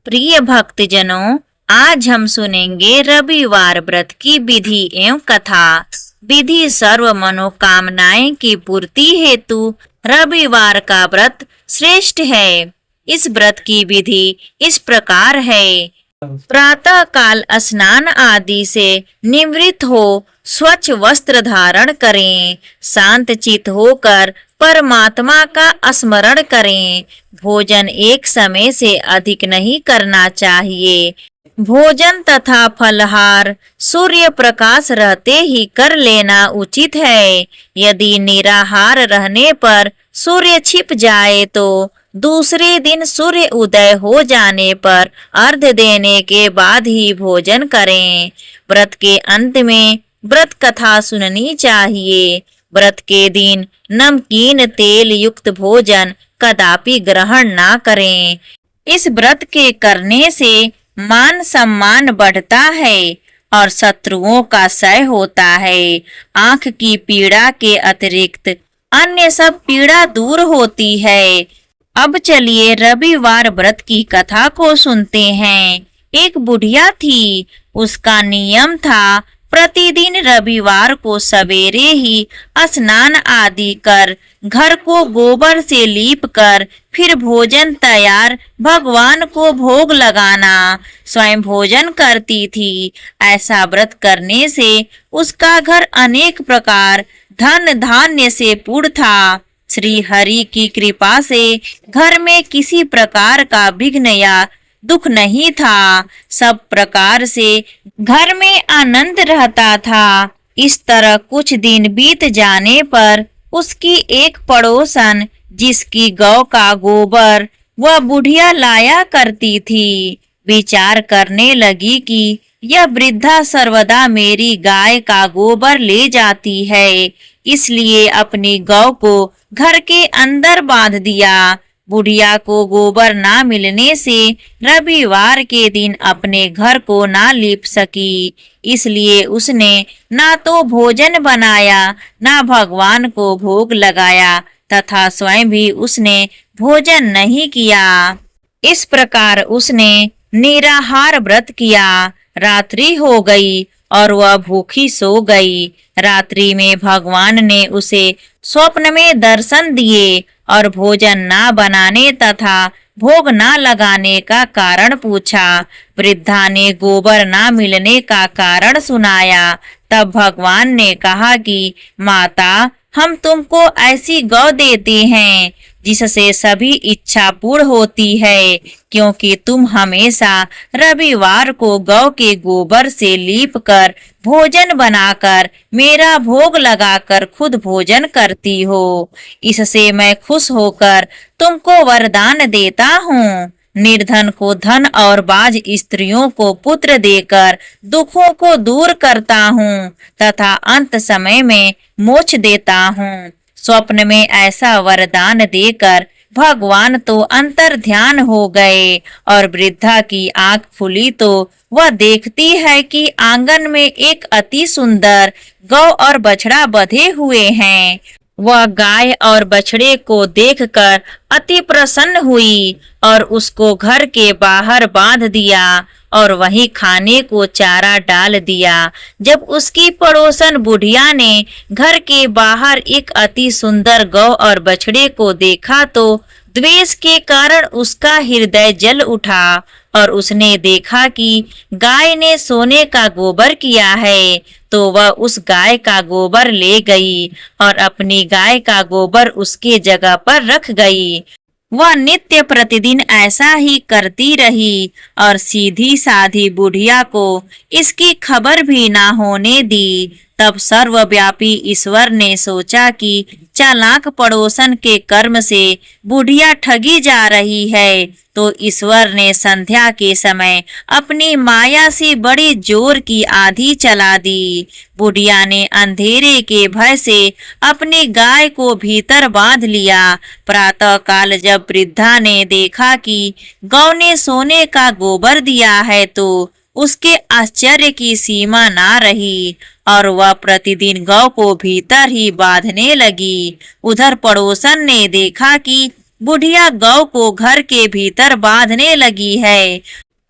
प्रिय भक्तजनों, आज हम सुनेंगे रविवार व्रत की विधि एवं कथा। विधि सर्व मनोकामनाएं की पूर्ति हेतु रविवार का व्रत श्रेष्ठ है। इस व्रत की विधि इस प्रकार है। प्रातः काल स्नान आदि से निवृत्त हो स्वच्छ वस्त्र धारण करें। शांत चित्त होकर परमात्मा का स्मरण करें। भोजन एक समय से अधिक नहीं करना चाहिए। भोजन तथा फलहार सूर्य प्रकाश रहते ही कर लेना उचित है। यदि निराहार रहने पर सूर्य छिप जाए तो दूसरे दिन सूर्य उदय हो जाने पर अर्घ्य देने के बाद ही भोजन करें। व्रत के अंत में व्रत कथा सुननी चाहिए। व्रत के दिन नमकीन तेल युक्त भोजन कदापि ग्रहण ना करें। इस व्रत के करने से मान सम्मान बढ़ता है और शत्रुओं का क्षय होता है। आंख की पीड़ा के अतिरिक्त अन्य सब पीड़ा दूर होती है। अब चलिए रविवार व्रत की कथा को सुनते हैं। एक बुढ़िया थी। उसका नियम था प्रतिदिन रविवार को सवेरे ही स्नान आदि कर घर को गोबर से लीप कर फिर भोजन तैयार भगवान को भोग लगाना। स्वयं भोजन करती थी। ऐसा व्रत करने से उसका घर अनेक प्रकार धन धान्य से पूर्ण था। श्री हरि की कृपा से घर में किसी प्रकार का विघ्न या दुख नहीं था। सब प्रकार से घर में आनंद रहता था। इस तरह कुछ दिन बीत जाने पर उसकी एक पड़ोसन, जिसकी गौ का गोबर वह बुढ़िया लाया करती थी, विचार करने लगी कि यह वृद्धा सर्वदा मेरी गाय का गोबर ले जाती है, इसलिए अपनी गौ को घर के अंदर बांध दिया। बुढ़िया को गोबर ना मिलने से रविवार के दिन अपने घर को ना लीप सकी, इसलिए उसने ना तो भोजन बनाया ना भगवान को भोग लगाया तथा स्वयं भी उसने भोजन नहीं किया। इस प्रकार उसने निराहार व्रत किया। रात्रि हो गई और वह भूखी सो गई। रात्रि में भगवान ने उसे स्वप्न में दर्शन दिए और भोजन ना बनाने तथा भोग ना लगाने का कारण पूछा। वृद्धा ने गोबर ना मिलने का कारण सुनाया। तब भगवान ने कहा कि माता, हम तुमको ऐसी गौ देते हैं जिससे सभी इच्छा पूर्ण होती है, क्योंकि तुम हमेशा रविवार को गौ के गोबर से लीप कर भोजन बनाकर मेरा भोग लगाकर खुद भोजन करती हो। इससे मैं खुश होकर तुमको वरदान देता हूँ। निर्धन को धन और बाज स्त्रियों को पुत्र देकर दुखों को दूर करता हूँ तथा अंत समय में मोक्ष देता हूँ। स्वप्न में ऐसा वरदान देकर भगवान तो अंतर ध्यान हो गए और वृद्धा की आंख खुली तो वह देखती है कि आंगन में एक अति सुंदर गौ और बछड़ा बंधे हुए हैं। वह गाय और बछड़े को देखकर अति प्रसन्न हुई और उसको घर के बाहर बांध दिया और वहीं खाने को चारा डाल दिया। जब उसकी पड़ोसन बुढ़िया ने घर के बाहर एक अति सुंदर गौ और बछड़े को देखा तो द्वेष के कारण उसका हृदय जल उठा और उसने देखा कि गाय ने सोने का गोबर किया है, तो वह उस गाय का गोबर ले गई और अपनी गाय का गोबर उसके जगह पर रख गई। वह नित्य प्रतिदिन ऐसा ही करती रही और सीधी साधी बुढ़िया को इसकी खबर भी ना होने दी। तब सर्वव्यापी ईश्वर ने सोचा कि चालाक पड़ोसन के कर्म से बुढ़िया ठगी जा रही है, तो ईश्वर ने संध्या के समय अपनी माया से बड़ी जोर की आंधी चला दी। बुढ़िया ने अंधेरे के भय से अपनी गाय को भीतर बांध लिया। प्रातः काल जब वृद्धा ने देखा कि गौ ने सोने का गोबर दिया है तो उसके आश्चर्य की सीमा ना रही और वह प्रतिदिन गौ को भीतर ही बांधने लगी। उधर पड़ोसन ने देखा कि बुढ़िया गौ को घर के भीतर बांधने लगी है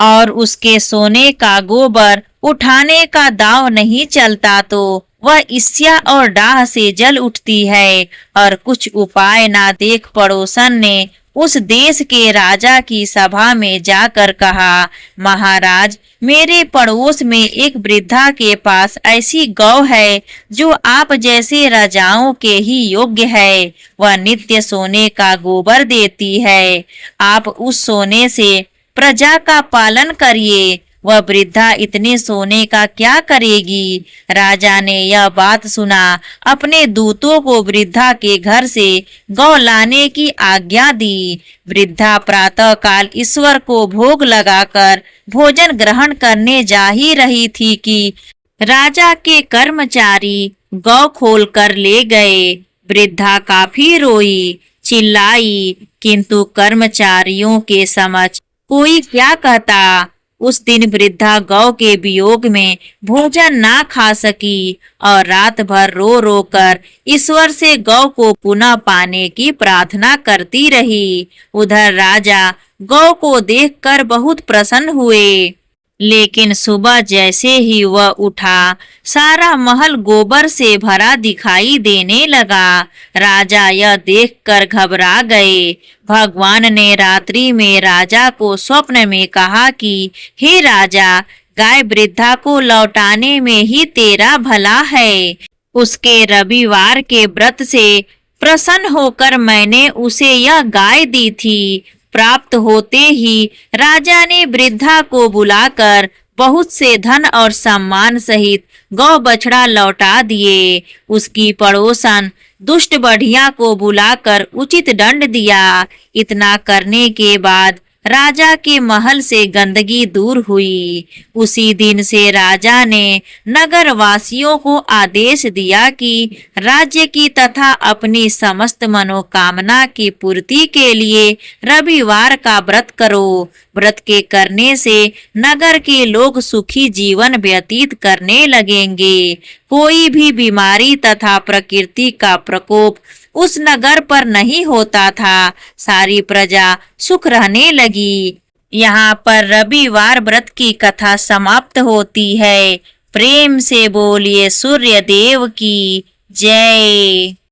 और उसके सोने का गोबर उठाने का दांव नहीं चलता तो वह ईर्ष्या और डाह से जल उठती है। और कुछ उपाय ना देख पड़ोसन ने उस देश के राजा की सभा में जाकर कहा, महाराज, मेरे पड़ोस में एक वृद्धा के पास ऐसी गौ है जो आप जैसे राजाओं के ही योग्य है। वह नित्य सोने का गोबर देती है। आप उस सोने से प्रजा का पालन करिए। वह वृद्धा इतने सोने का क्या करेगी? राजा ने यह बात सुना, अपने दूतों को वृद्धा के घर से गौ लाने की आज्ञा दी। वृद्धा प्रातः काल ईश्वर को भोग लगाकर भोजन ग्रहण करने जा ही रही थी कि राजा के कर्मचारी गौ खोल कर ले गए। वृद्धा काफी रोई, चिल्लाई, किंतु कर्मचारियों के समक्ष कोई क्या कहता। उस दिन वृद्धा गौ के वियोग में भोजन ना खा सकी और रात भर रो रो कर ईश्वर से गौ को पुनः पाने की प्रार्थना करती रही। उधर राजा गौ को देखकर बहुत प्रसन्न हुए, लेकिन सुबह जैसे ही वह उठा, सारा महल गोबर से भरा दिखाई देने लगा। राजा यह देखकर घबरा गए। भगवान ने रात्रि में राजा को स्वप्न में कहा कि हे राजा, गाय वृद्धा को लौटाने में ही तेरा भला है। उसके रविवार के व्रत से प्रसन्न होकर मैंने उसे यह गाय दी थी। प्राप्त होते ही राजा ने वृद्धा को बुलाकर बहुत से धन और सम्मान सहित गौ बछड़ा लौटा दिए। उसकी पड़ोसन दुष्ट बढ़िया को बुलाकर उचित दंड दिया। इतना करने के बाद राजा के महल से गंदगी दूर हुई। उसी दिन से राजा ने नगर वासियों को आदेश दिया कि राज्य की तथा अपनी समस्त मनोकामना की पूर्ति के लिए रविवार का व्रत करो। व्रत के करने से नगर के लोग सुखी जीवन व्यतीत करने लगेंगे। कोई भी बीमारी तथा प्रकृति का प्रकोप उस नगर पर नहीं होता था। सारी प्रजा सुख रहने लगी। यहाँ पर रविवार व्रत की कथा समाप्त होती है। प्रेम से बोलिए सूर्य देव की जय।